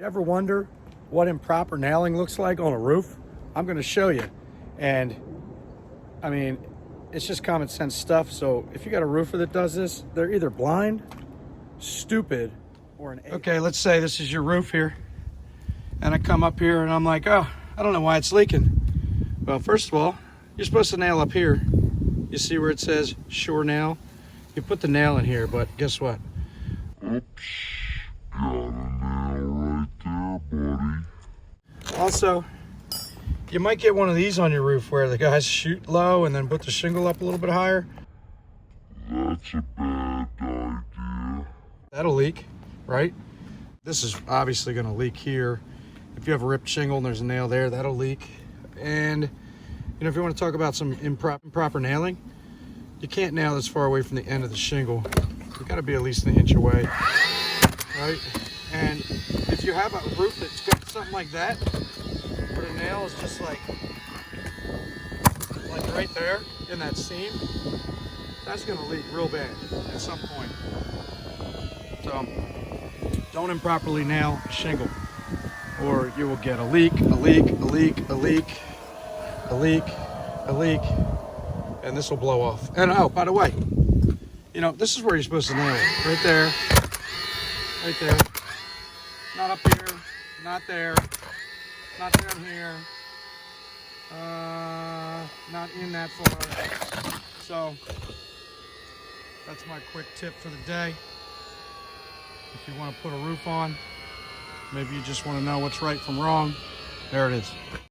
Ever wonder what improper nailing looks like on a roof? I'm going to show you. And I mean, it's just common sense stuff. So if you got a roofer that does this, they're either blind, stupid, or an a-hole. Okay, let's say this is your roof here. And I come up here and I'm like, oh, I don't know why it's leaking. Well, first of all, you're supposed to nail up here. You see where it says sure nail? You put the nail in here, but guess what? Oops, got a nail right there, buddy. Also, you might get one of these on your roof where the guys shoot low and then put the shingle up a little bit higher. That's a bad idea. That'll leak, right? This is obviously going to leak here. If you have a ripped shingle and there's a nail there, that'll leak. And you know, if you want to talk about some improper nailing, you can't nail this far away from the end of the shingle. You got to be at least an inch away, right? And if you have a roof that's got something like that, where the nail is just like right there in that seam, that's going to leak real bad at some point. So don't improperly nail a shingle, or you will get a leak, and this will blow off. And oh, by the way, you know, this is where you're supposed to nail it. Right there. Right there. Not up here. Not there. Not down here. Not in that far. So, that's my quick tip for the day. If you want to put a roof on, maybe you just want to know what's right from wrong, there it is.